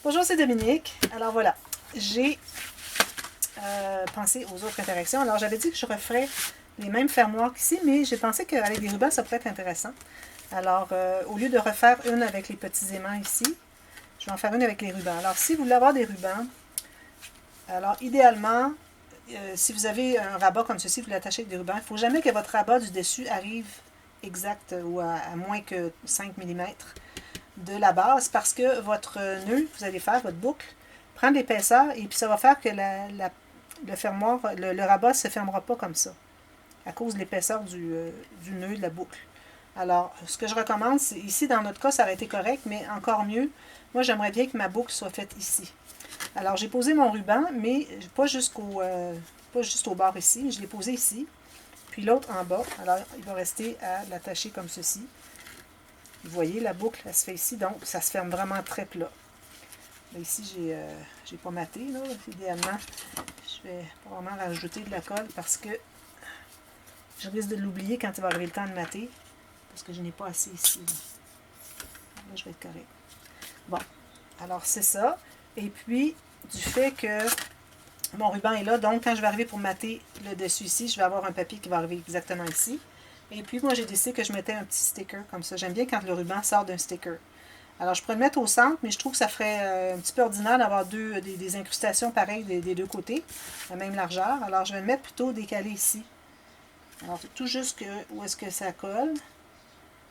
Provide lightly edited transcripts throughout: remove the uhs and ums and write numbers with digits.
Bonjour, c'est Dominique. Alors voilà, j'ai pensé aux autres interactions. Alors j'avais dit que je referais les mêmes fermoirs qu'ici, mais j'ai pensé qu'avec des rubans, ça pourrait être intéressant. Alors, au lieu de refaire une avec les petits aimants ici, je vais en faire une avec les rubans. Alors, si vous voulez avoir des rubans, alors idéalement, si vous avez un rabat comme ceci, vous l'attachez avec des rubans, il ne faut jamais que votre rabat du dessus arrive exact ou à moins que 5 mm de la base parce que votre nœud, vous allez faire votre boucle, prendre l'épaisseur et puis ça va faire que le fermoir, le rabat ne se fermera pas comme ça à cause de l'épaisseur du nœud de la boucle. Alors, ce que je recommande, c'est ici, dans notre cas, ça aurait été correct, mais encore mieux, moi, j'aimerais bien que ma boucle soit faite ici. Alors, j'ai posé mon ruban, mais pas juste au bord ici, je l'ai posé ici, puis l'autre en bas. Alors, il va rester à l'attacher comme ceci. Vous voyez, la boucle, elle se fait ici, donc ça se ferme vraiment très plat. Là, ici, j'ai pas maté, là. Idéalement, je vais probablement rajouter de la colle parce que je risque de l'oublier quand il va arriver le temps de mater, parce que je n'ai pas assez ici. Là, je vais être correct. Bon, alors c'est ça. Et puis, du fait que mon ruban est là, donc quand je vais arriver pour mater le dessus ici, je vais avoir un papier qui va arriver exactement ici. Et puis, moi, j'ai décidé que je mettais un petit sticker comme ça. J'aime bien quand le ruban sort d'un sticker. Alors, je pourrais le mettre au centre, mais je trouve que ça ferait un petit peu ordinaire d'avoir des incrustations pareilles des deux côtés, la même largeur. Alors, je vais le mettre plutôt décalé ici. Alors, tout juste où est-ce que ça colle.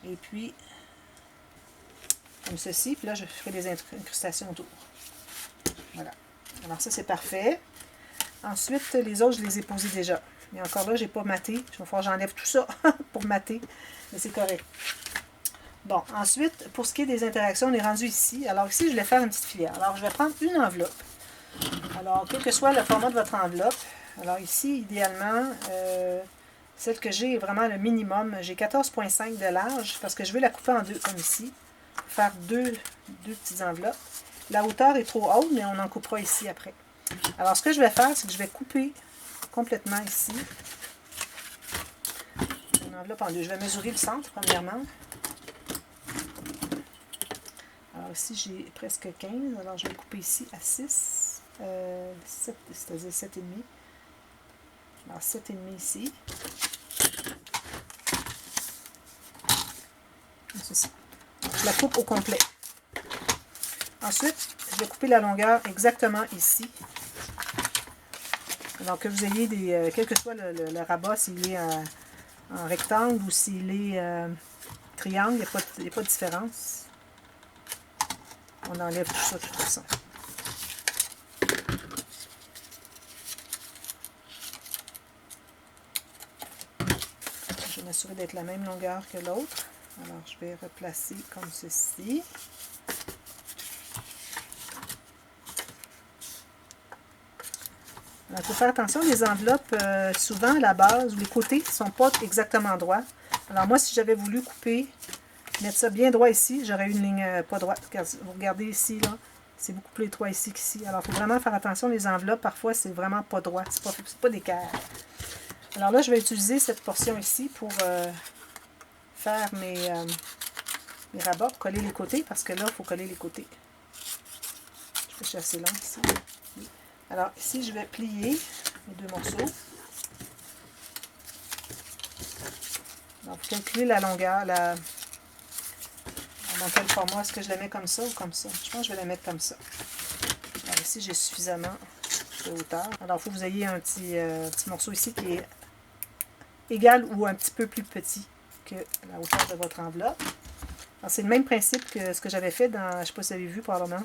Et puis, comme ceci. Puis là, je ferai des incrustations autour. Voilà. Alors, ça, c'est parfait. Ensuite, les autres, je les ai posés déjà. Mais encore là, je n'ai pas maté. Il va falloir que j'enlève tout ça pour mater. Mais c'est correct. Bon, ensuite, pour ce qui est des interactions, on est rendu ici. Alors ici, je vais faire une petite filière. Alors, je vais prendre une enveloppe. Alors, quel que soit le format de votre enveloppe, alors ici, idéalement, celle que j'ai est vraiment le minimum. J'ai 14,5 de large parce que je vais la couper en deux, comme ici. Faire deux petites enveloppes. La hauteur est trop haute, mais on en coupera ici après. Alors, ce que je vais faire, c'est que je vais couper complètement ici une enveloppe en deux. Je vais mesurer le centre, premièrement. Alors ici, j'ai presque 15, alors je vais le couper ici à 6, 7, c'est-à-dire 7,5. Alors 7,5 ici. Ceci. Je la coupe au complet. Ensuite, je vais couper la longueur exactement ici. Alors que vous ayez quel que soit le rabat, s'il est en rectangle ou s'il est triangle, il n'y a pas de différence. On enlève tout ça de toute façon. Je vais m'assurer d'être la même longueur que l'autre. Alors, je vais replacer comme ceci. Il faut faire attention, les enveloppes, souvent à la base, les côtés ne sont pas exactement droits. Alors moi, si j'avais voulu couper, mettre ça bien droit ici, j'aurais eu une ligne pas droite. Vous regardez ici, là, c'est beaucoup plus étroit ici qu'ici. Alors, il faut vraiment faire attention, les enveloppes, parfois, c'est vraiment pas droit. C'est pas d'équerre. Alors là, je vais utiliser cette portion ici pour faire mes rabats, pour coller les côtés, parce que là, il faut coller les côtés. Je suis assez long ici. Alors, ici, je vais plier les deux morceaux. Alors, vous calculez la longueur, dans quel format. Est-ce que je la mets comme ça ou comme ça? Je pense que je vais la mettre comme ça. Alors, ici, j'ai suffisamment de hauteur. Alors, il faut que vous ayez un petit morceau ici qui est égal ou un petit peu plus petit que la hauteur de votre enveloppe. Alors, c'est le même principe que ce que j'avais fait dans, je ne sais pas si vous avez vu probablement,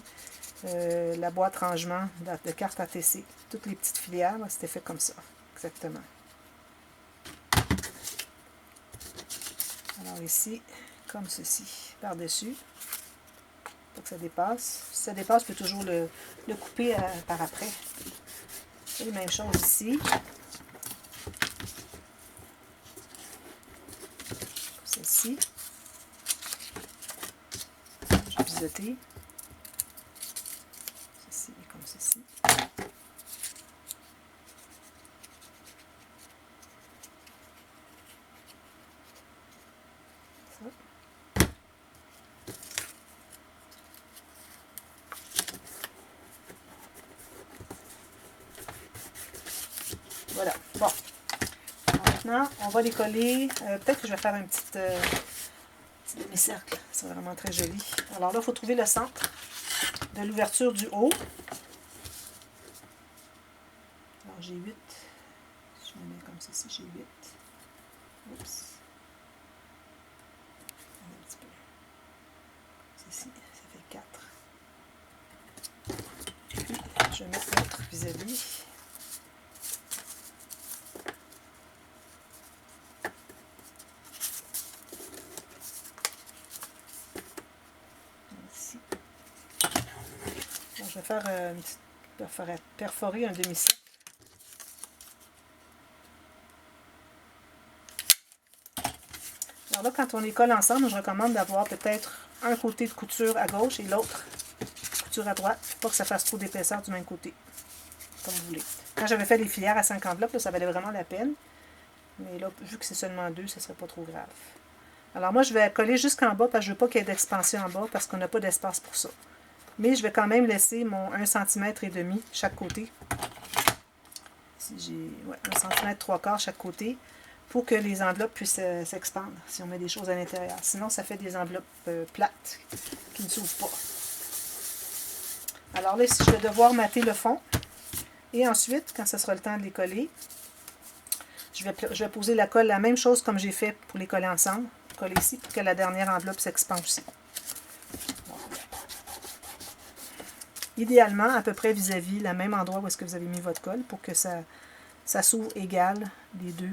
la boîte rangement de cartes ATC. Toutes les petites filières, c'était fait comme ça. Exactement. Alors ici, comme ceci, par-dessus, pour que ça dépasse. Si ça dépasse, on peut toujours le couper par après. Et même chose ici. Ceci. Je vais biseauter. Ceci et comme ceci. Voilà. Bon. Alors maintenant, on va les coller. Peut-être que je vais faire un petit demi-cercle. C'est vraiment très joli. Alors là, il faut trouver le centre de l'ouverture du haut. Alors j'ai 8. Je me mets comme ceci, j'ai 8. Oups. Un petit peu. Ceci, ça fait 4. Puis, je vais mettre l'autre vis-à-vis. Ici. Donc, je vais faire une petite perforer un demi-cercle. Alors là, quand on les colle ensemble, je recommande d'avoir peut-être un côté de couture à gauche et l'autre couture à droite, pour pas que ça fasse trop d'épaisseur du même côté, comme vous voulez. Quand j'avais fait les filières à 5 enveloppes, là, ça valait vraiment la peine. Mais là, vu que c'est seulement 2, ce ne serait pas trop grave. Alors moi, je vais coller jusqu'en bas, parce que je ne veux pas qu'il y ait d'expansion en bas, parce qu'on n'a pas d'espace pour ça. Mais je vais quand même laisser mon 1,5 cm chaque côté. Si j'ai 1 cm 3/4 chaque côté, pour que les enveloppes puissent s'expandre, si on met des choses à l'intérieur. Sinon, ça fait des enveloppes plates, qui ne s'ouvrent pas. Alors là, ici, je vais devoir mater le fond. Et ensuite, quand ce sera le temps de les coller, je vais poser la colle, la même chose comme j'ai fait pour les coller ensemble. Coller ici pour que la dernière enveloppe s'expande aussi. Idéalement, à peu près vis-à-vis le même endroit où est-ce que vous avez mis votre colle pour que ça s'ouvre égal les deux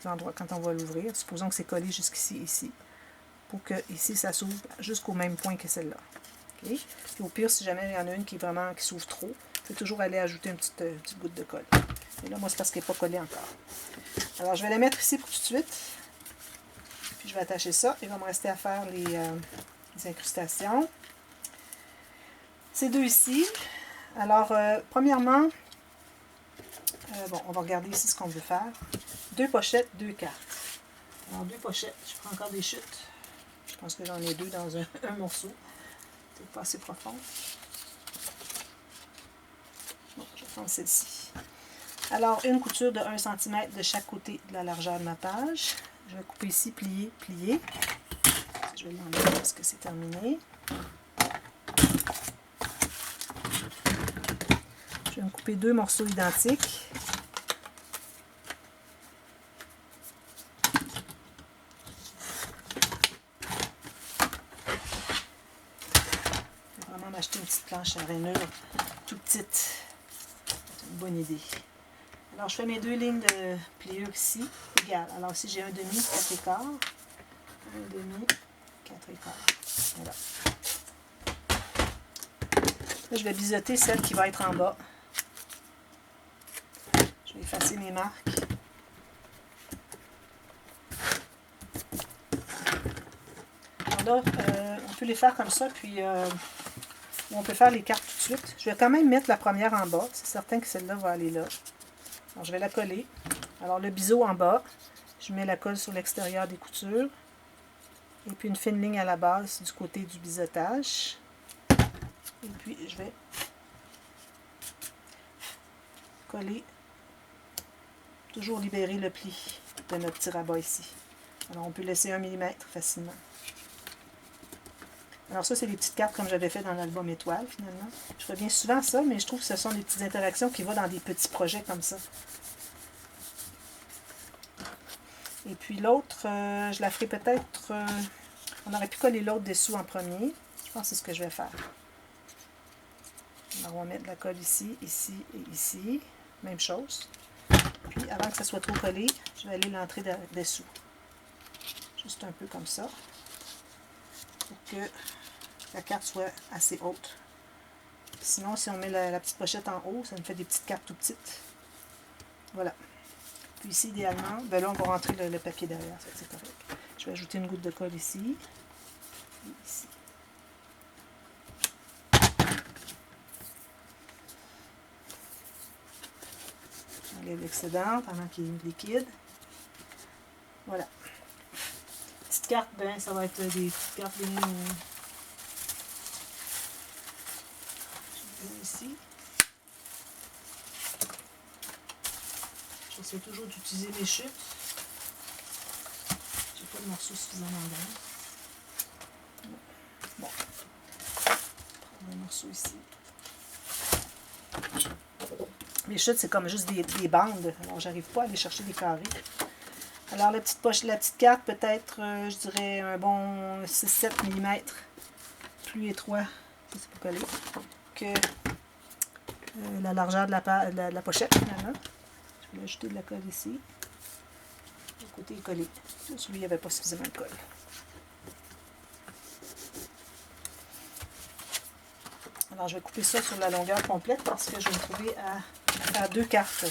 endroits quand on va l'ouvrir. Supposons que c'est collé jusqu'ici, ici. Pour que ici, ça s'ouvre jusqu'au même point que celle-là. Okay? Puis au pire, si jamais il y en a une qui s'ouvre trop, vous pouvez toujours aller ajouter une petite goutte de colle. Et là, moi, c'est parce qu'elle n'est pas collée encore. Alors, je vais la mettre ici pour tout de suite. Puis je vais attacher ça. Il va me rester à faire les incrustations. Ces deux ici. Alors, premièrement, bon, on va regarder ici ce qu'on veut faire. 2 pochettes, 2 cartes. Alors, 2 pochettes. Je prends encore des chutes. Je pense que j'en ai 2 dans un morceau. C'est pas assez profond. Bon, je vais prendre celle-ci. Alors, une couture de 1 cm de chaque côté de la largeur de ma page. Je vais couper ici, plier, plier. Je vais l'enlever parce que c'est terminé. Je vais me couper 2 morceaux identiques. Je vais vraiment m'acheter une petite planche à rainure toute petite. C'est une bonne idée. Alors, je fais mes 2 lignes de pliure ici, égales. Alors, ici, j'ai un demi, 4 écarts. Un demi, 4 écarts. Voilà. Là, je vais biseauter celle qui va être en bas. Je vais effacer mes marques. Alors là, on peut les faire comme ça, puis on peut faire les cartes tout de suite. Je vais quand même mettre la première en bas. C'est certain que celle-là va aller là. Alors, je vais la coller. Alors, le biseau en bas, je mets la colle sur l'extérieur des coutures. Et puis, une fine ligne à la base du côté du biseautage. Et puis, je vais coller. Toujours libérer le pli de notre petit rabat ici. Alors, on peut laisser 1 mm facilement. Alors ça, c'est des petites cartes comme j'avais fait dans l'album Étoile, finalement. Je reviens souvent à ça, mais je trouve que ce sont des petites interactions qui vont dans des petits projets comme ça. Et puis l'autre, je la ferai peut-être... on aurait pu coller l'autre dessous en premier. Je pense que c'est ce que je vais faire. Alors, on va mettre la colle ici, ici et ici. Même chose. Puis, avant que ça soit trop collé, je vais aller l'entrer dessous. Juste un peu comme ça. Pour que la carte soit assez haute. Sinon, si on met la petite pochette en haut, ça nous fait des petites cartes tout petites. Voilà. Puis ici, idéalement, ben là, on va rentrer le papier derrière. C'est correct. Je vais ajouter une goutte de colle ici. Et ici. J'enlève l'excédent pendant qu'il est liquide. Voilà. Petite carte, ben, ça va être des petites cartes de ici. J'essaie toujours d'utiliser mes chutes. J'ai pas de morceau suffisamment grand. Bon. On a un morceau ici. Mes chutes, c'est comme juste des bandes. Alors, j'arrive pas à aller chercher des carrés. Alors, la petite carte, peut-être, je dirais un bon 6-7 mm. Plus étroit, ça c'est pas collé, que la largeur de la pochette, finalement. Je vais ajouter de la colle ici. Le côté est collé. Celui-là, il n'y avait pas suffisamment de colle. Alors, je vais couper ça sur la longueur complète parce que je vais me trouver à faire 2 cartes.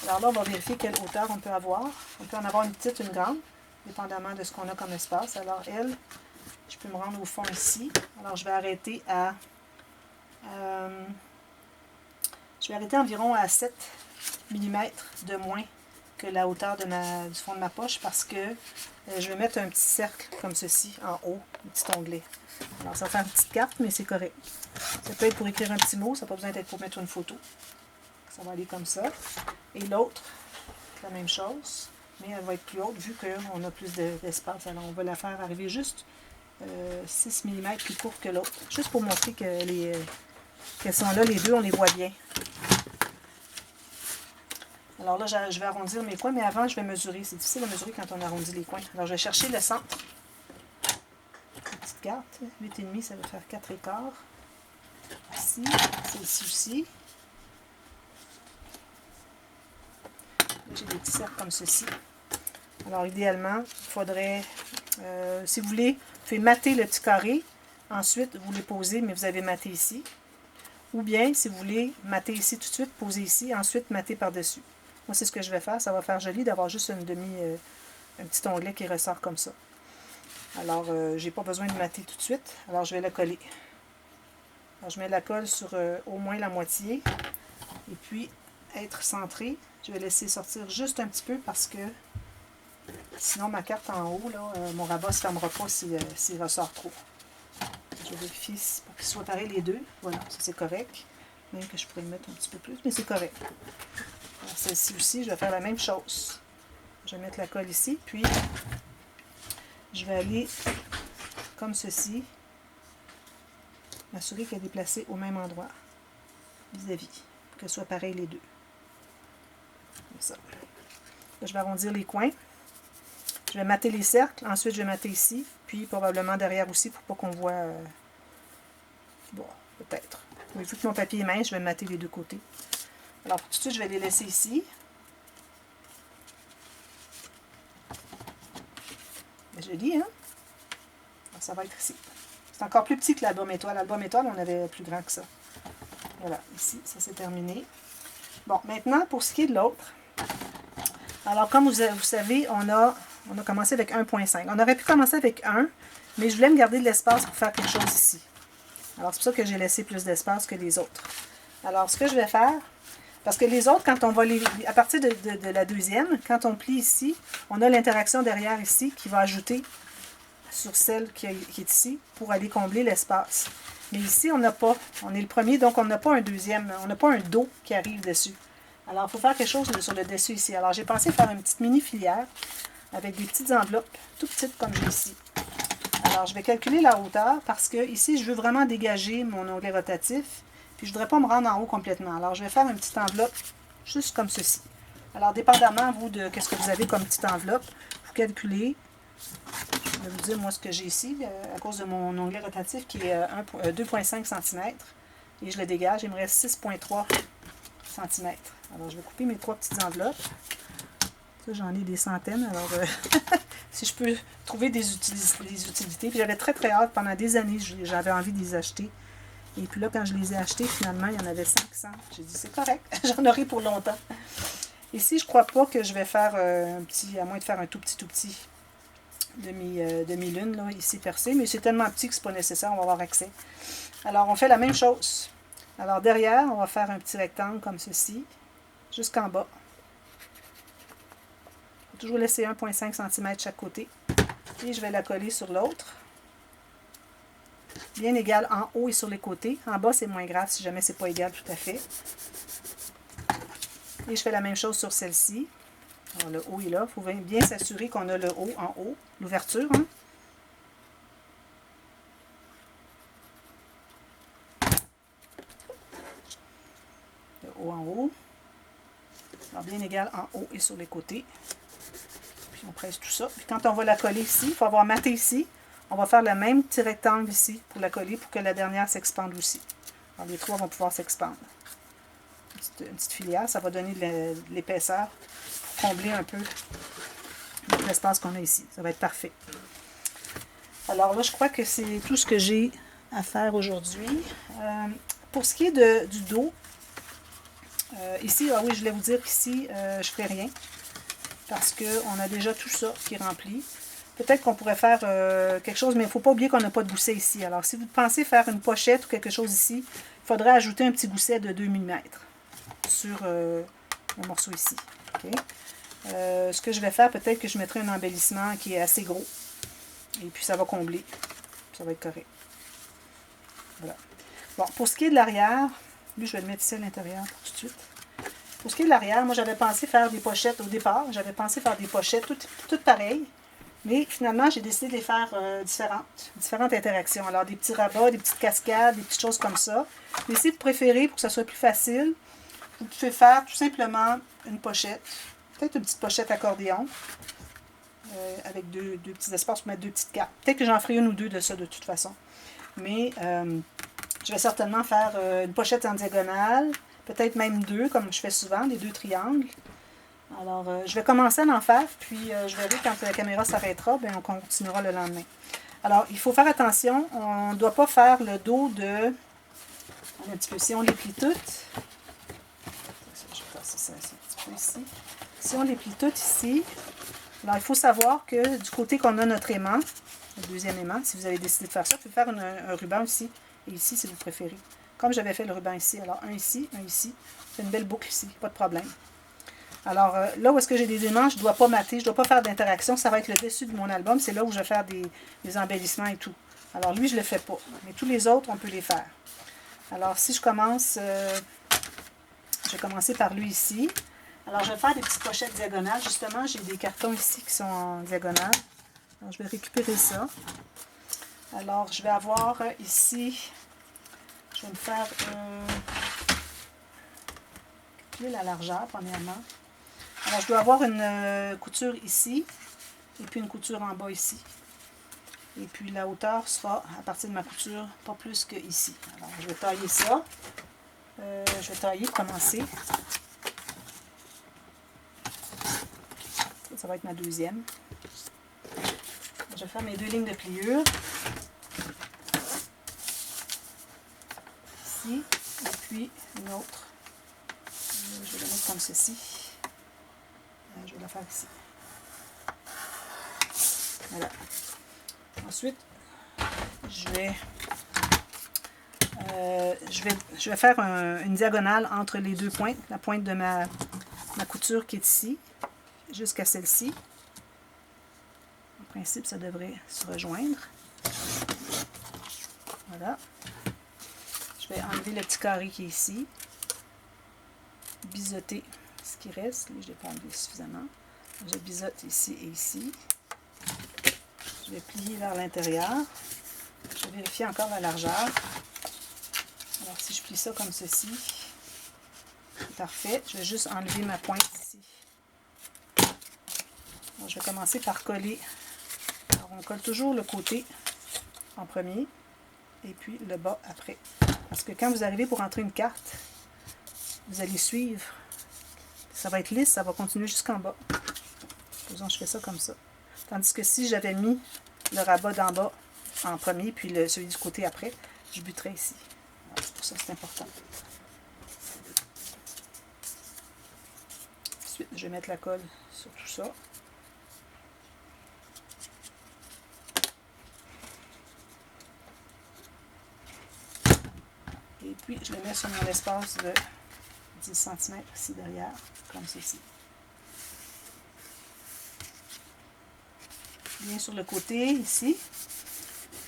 Alors là, on va vérifier quelle hauteur on peut avoir. On peut en avoir une petite, une grande, dépendamment de ce qu'on a comme espace. Alors, elle, je peux me rendre au fond ici. Alors, je vais arrêter à... je vais arrêter environ à 7 mm de moins que la hauteur de du fond de ma poche parce que je vais mettre un petit cercle comme ceci en haut, un petit onglet. Alors, ça va faire une petite carte, mais c'est correct. Ça peut être pour écrire un petit mot, ça n'a pas besoin d'être pour mettre une photo. Ça va aller comme ça. Et l'autre, la même chose, mais elle va être plus haute vu qu'on a plus d'espace. Alors, on va la faire arriver juste 6 mm plus courte que l'autre. Juste pour montrer que qu'elles sont là, les deux, on les voit bien. Alors là, je vais arrondir mes coins, mais avant, je vais mesurer. C'est difficile à mesurer quand on arrondit les coins. Alors, je vais chercher le centre. Une petite carte. 8,5, ça va faire 4 écarts. Ici, celle-ci aussi. J'ai des petits cercles comme ceci. Alors, idéalement, il faudrait, si vous voulez, vous pouvez mater le petit carré. Ensuite, vous les posez, mais vous avez maté ici. Ou bien, si vous voulez mater ici tout de suite, poser ici, ensuite mater par-dessus. Moi, c'est ce que je vais faire. Ça va faire joli d'avoir juste un petit onglet qui ressort comme ça. Alors, j'ai pas besoin de mater tout de suite. Alors, je vais le coller. Alors, je mets la colle sur au moins la moitié. Et puis, être centré. Je vais laisser sortir juste un petit peu parce que sinon, ma carte en haut, là, mon rabat ne se fermera pas s'il ressort trop. Je vérifie pour qu'ils soient pareils les deux. Voilà, ça c'est correct. Même que je pourrais le mettre un petit peu plus, mais c'est correct. Celle-ci aussi, je vais faire la même chose. Je vais mettre la colle ici, puis je vais aller comme ceci, m'assurer qu'elle est placée au même endroit, vis-à-vis, pour qu'elle soit pareille les deux. Comme ça. Là, je vais arrondir les coins. Je vais mater les cercles, ensuite je vais mater ici, puis probablement derrière aussi pour pas qu'on voit... bon, peut-être. Mais vu que mon papier est mince, je vais mater les deux côtés. Alors, tout de suite, je vais les laisser ici. C'est joli, hein? Alors, ça va être ici. C'est encore plus petit que l'album étoile. L'album étoile, on avait plus grand que ça. Voilà, ici, ça c'est terminé. Bon, maintenant, pour ce qui est de l'autre. Alors, comme vous savez, on a commencé avec 1.5. On aurait pu commencer avec 1, mais je voulais me garder de l'espace pour faire quelque chose ici. Alors, c'est pour ça que j'ai laissé plus d'espace que les autres. Alors, ce que je vais faire, parce que les autres, quand on va à partir de la deuxième, quand on plie ici, on a l'interaction derrière ici qui va ajouter sur celle qui est ici pour aller combler l'espace. Mais ici, on n'a pas. On est le premier, donc on n'a pas un deuxième, on n'a pas un dos qui arrive dessus. Alors, il faut faire quelque chose sur le dessus ici. Alors, j'ai pensé faire une petite mini filière avec des petites enveloppes, tout petites comme j'ai ici. Alors, je vais calculer la hauteur parce que ici, je veux vraiment dégager mon onglet rotatif. Puis, je ne voudrais pas me rendre en haut complètement. Alors, je vais faire une petite enveloppe juste comme ceci. Alors, dépendamment, vous, de ce que vous avez comme petite enveloppe, vous calculez. Je vais vous dire, moi, ce que j'ai ici, à cause de mon onglet rotatif qui est 2,5 cm. Et je le dégage, il me reste 6,3 cm. Alors, je vais couper mes 3 petites enveloppes. Ça, j'en ai des centaines. Alors, si je peux trouver des utilités. Puis, j'avais très, très hâte. Pendant des années, j'avais envie de les acheter. Et puis là, quand je les ai achetés, finalement, il y en avait 500. J'ai dit, c'est correct. J'en aurai pour longtemps. Ici, je ne crois pas que je vais faire un petit, à moins de faire un tout petit demi-lune, là, ici percé. Mais c'est tellement petit que ce n'est pas nécessaire. On va avoir accès. Alors, on fait la même chose. Alors, derrière, on va faire un petit rectangle comme ceci, jusqu'en bas. Il faut toujours laisser 1,5 cm chaque côté. Et je vais la coller sur l'autre. bien égal en haut et sur les côtés. En bas, c'est moins grave si jamais c'est pas égal tout à fait. Et je fais la même chose sur celle-ci. Alors, le haut est là. Il faut bien s'assurer qu'on a le haut en haut, l'ouverture. Hein? Le haut en haut. Alors, bien égal en haut et sur les côtés. Puis on presse tout ça. Puis quand on va la coller ici, il faut avoir maté ici. On va faire le même petit rectangle ici pour la coller pour que la dernière s'expande aussi. Alors, les trois vont pouvoir s'expandre. Une petite filière, ça va donner de l'épaisseur pour combler un peu l'espace qu'on a ici. Ça va être parfait. Alors là, je crois que c'est tout ce que j'ai à faire aujourd'hui. Pour ce qui est du dos, ici, ah oui, je voulais vous dire qu'ici, je ne ferai rien parce qu'on a déjà tout ça qui est rempli. Peut-être qu'on pourrait faire quelque chose, mais il ne faut pas oublier qu'on n'a pas de gousset ici. Alors, si vous pensez faire une pochette ou quelque chose ici, il faudrait ajouter un petit gousset de 2 mm sur le morceau ici. Okay? Ce que je vais faire, peut-être que je mettrai un embellissement qui est assez gros. Et puis, ça va combler. Ça va être correct. Voilà. Bon, pour ce qui est de l'arrière, lui, je vais le mettre ici à l'intérieur tout de suite. Pour ce qui est de l'arrière, moi, j'avais pensé faire des pochettes au départ. J'avais pensé faire des pochettes toutes pareilles. Mais finalement, j'ai décidé de les faire différentes interactions. Alors, des petits rabats, des petites cascades, des petites choses comme ça. Mais si vous préférez, pour que ça soit plus facile, vous pouvez faire tout simplement une pochette. Peut-être une petite pochette accordéon. Avec deux petits espaces pour mettre deux petites cartes. Peut-être que j'en ferai une ou deux de ça de toute façon. Mais je vais certainement faire une pochette en diagonale. Peut-être même deux, comme je fais souvent, des deux triangles. Alors, je vais commencer à en faire, puis je verrai quand la caméra s'arrêtera, bien, on continuera le lendemain. Alors, il faut faire attention, on ne doit pas faire le dos de... Un petit peu, si on les plie toutes... Je vais passer ça un petit peu ici. Si on les plie toutes ici, alors il faut savoir que du côté qu'on a notre aimant, le deuxième aimant, si vous avez décidé de faire ça, vous pouvez faire un ruban ici, et ici si vous préférez. Comme j'avais fait le ruban ici, alors un ici, c'est une belle boucle ici, pas de problème. Alors, là où est-ce que j'ai des aimants, je ne dois pas mater, je ne dois pas faire d'interaction. Ça va être le dessus de mon album. C'est là où je vais faire des embellissements et tout. Alors, lui, je ne le fais pas. Mais tous les autres, on peut les faire. Alors, si je commence, je vais commencer par lui ici. Alors, je vais faire des petites pochettes diagonales. Justement, j'ai des cartons ici qui sont en diagonale. Alors, je vais récupérer ça. Alors, je vais avoir ici, je vais me faire la largeur, premièrement. Alors, je dois avoir une couture ici, et puis une couture en bas ici. Et puis, la hauteur sera, à partir de ma couture, pas plus que ici. Alors, je vais tailler ça. Je vais tailler pour commencer. Ça va être ma deuxième. Je vais faire mes deux lignes de pliure. Ici, et puis une autre. Je vais la mettre comme ceci. Je vais la faire ici. Voilà. Ensuite, je vais faire une diagonale entre les deux pointes. La pointe de ma couture qui est ici, jusqu'à celle-ci. En principe, ça devrait se rejoindre. Voilà. Je vais enlever le petit carré qui est ici. Biseauter ce qui reste. Là, je l'ai pas enlevé suffisamment. Je biseaute ici et ici. Je vais plier vers l'intérieur. Je vais vérifier encore la largeur. Alors, si je plie ça comme ceci, c'est parfait. Je vais juste enlever ma pointe ici. Alors, je vais commencer par coller. Alors, on colle toujours le côté en premier et puis le bas après. Parce que quand vous arrivez pour entrer une carte, vous allez suivre. Ça va être lisse, ça va continuer jusqu'en bas. Faisons, je fais ça comme ça. Tandis que si j'avais mis le rabat d'en bas en premier, puis celui du côté après, je buterais ici. C'est pour ça que c'est important. Ensuite, je vais mettre la colle sur tout ça. Et puis, je le mets sur mon espace de 10 cm ici derrière, comme ceci. Bien sur le côté, ici.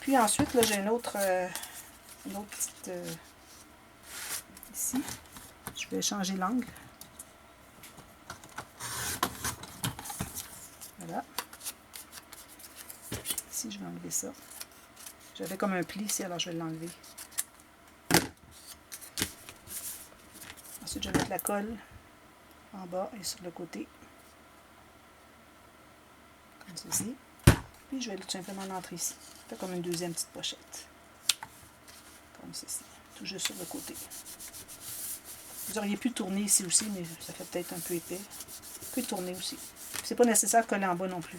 Puis ensuite, là, j'ai une autre petite... ici. Je vais changer l'angle. Voilà. Ici, je vais enlever ça. J'avais comme un pli ici, alors je vais l'enlever. Ensuite, je vais mettre la colle en bas et sur le côté. Comme ceci. Puis, je vais tout simplement l'entrer ici. C'est comme une deuxième petite pochette. Comme ceci. Tout juste sur le côté. Vous auriez pu tourner ici aussi, mais ça fait peut-être un peu épais. Vous pouvez tourner aussi. C'est pas nécessaire de coller en bas non plus.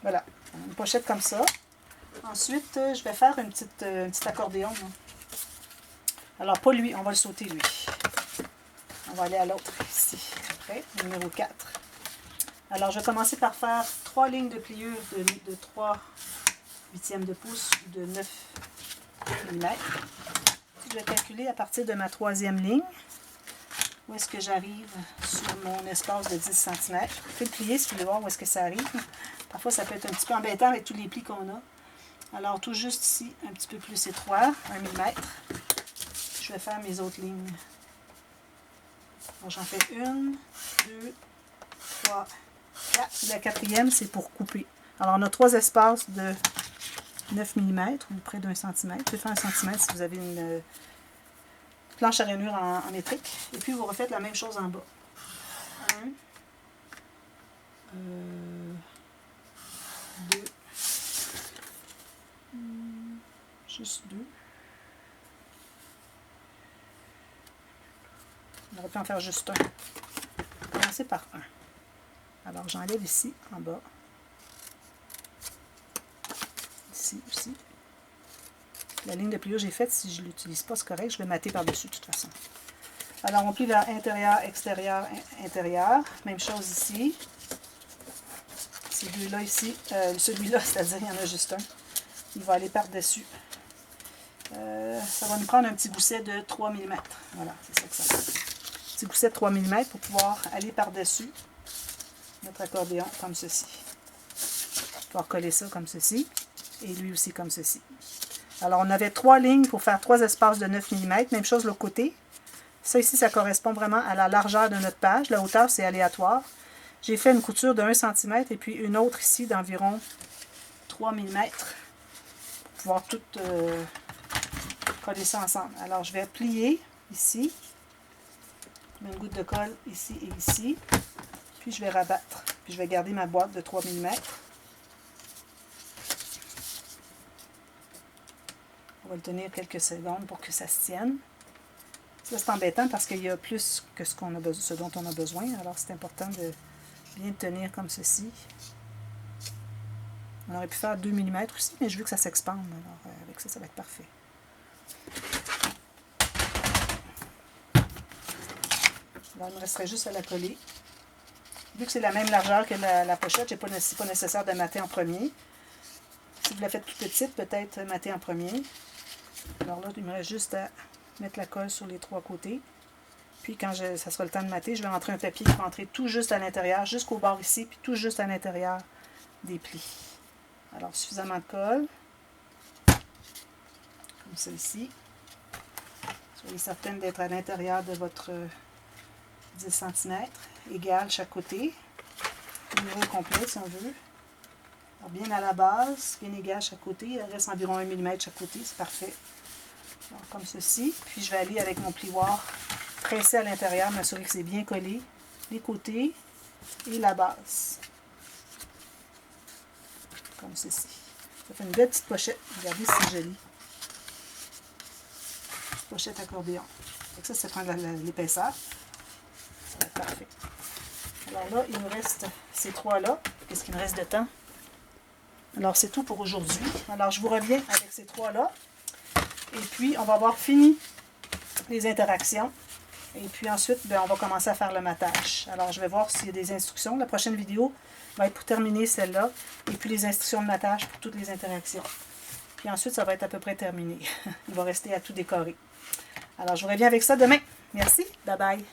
Voilà. Une pochette comme ça. Ensuite, je vais faire un petit accordéon. Alors, pas lui, on va le sauter lui. On va aller à l'autre ici. Après, numéro 4. Alors, je vais commencer par faire 3 lignes de pliure de 3/8 de pouce ou de 9 mm. Je vais calculer à partir de ma 3e ligne où est-ce que j'arrive sur mon espace de 10 cm. Je peux le plier si vous voulez voir où est-ce que ça arrive. Parfois, ça peut être un petit peu embêtant avec tous les plis qu'on a. Alors, tout juste ici, un petit peu plus étroit, 1 mm. Je vais faire mes autres lignes. J'en fais 1, 2, 3, 4. La 4e, c'est pour couper. Alors, on a 3 espaces de 9 mm ou près d'1 cm. Vous pouvez faire 1 cm si vous avez une planche à rainure en métrique. Et puis, vous refaites la même chose en bas. 1, 2, juste 2. On aurait pu en faire juste un. Commencer par 1. Alors, j'enlève ici, en bas. Ici aussi. La ligne de pliure que j'ai faite, si je ne l'utilise pas, c'est correct. Je vais mater par-dessus de toute façon. Alors, on plie vers intérieur, extérieur, intérieur. Même chose ici. Ces deux-là ici, celui-là, c'est-à-dire, il y en a juste un. Il va aller par-dessus. Ça va nous prendre un petit gousset de 3 mm. Voilà, c'est ça que ça fait. Petit gousset de 3 mm pour pouvoir aller par-dessus notre accordéon comme ceci. Pouvoir coller ça comme ceci. Et lui aussi comme ceci. Alors, on avait 3 lignes pour faire 3 espaces de 9 mm. Même chose de l'autre côté. Ça ici, ça correspond vraiment à la largeur de notre page. La hauteur, c'est aléatoire. J'ai fait une couture de 1 cm et puis une autre ici d'environ 3 mm pour pouvoir tout coller ça ensemble. Alors, je vais plier ici. Une goutte de colle ici et ici. Puis, je vais rabattre. Puis, je vais garder ma boîte de 3 mm. On va le tenir quelques secondes pour que ça se tienne. Ça, c'est embêtant parce qu'il y a plus que ce dont on a besoin. Alors, c'est important de bien tenir comme ceci. On aurait pu faire 2 mm aussi, mais je veux que ça s'expande. Alors, avec ça, ça va être parfait. Alors, il me resterait juste à la coller. Vu que c'est la même largeur que la pochette, c'est pas nécessaire de mater en premier. Si vous la faites plus petite, peut-être mater en premier. Alors là, il me reste juste à mettre la colle sur les 3 côtés. Puis quand ça sera le temps de mater, je vais rentrer un papier qui va entrer tout juste à l'intérieur, jusqu'au bord ici, puis tout juste à l'intérieur des plis. Alors, suffisamment de colle. Comme celle-ci. Soyez certaine d'être à l'intérieur de votre 10 cm, égal chaque côté. Le niveau complet, si on veut. Alors, bien à la base, bien égal chaque côté. Il reste environ 1 mm chaque côté, c'est parfait. Alors, comme ceci. Puis, je vais aller avec mon plioir presser à l'intérieur, m'assurer que c'est bien collé. Les côtés et la base. Comme ceci. Ça fait une belle petite pochette. Regardez, c'est joli. Pochette accordéon. Donc ça prend l'épaisseur. Ça va être parfait. Alors là, il nous reste ces 3-là. Qu'est-ce qu'il me reste de temps? Alors, c'est tout pour aujourd'hui. Alors, je vous reviens avec ces 3-là. Et puis, on va avoir fini les interactions. Et puis ensuite, on va commencer à faire le matage. Alors, je vais voir s'il y a des instructions. La prochaine vidéo va être pour terminer celle-là. Et puis, les instructions de matage pour toutes les interactions. Puis ensuite, ça va être à peu près terminé. Il va rester à tout décorer. Alors, je vous reviens avec ça demain. Merci. Bye bye.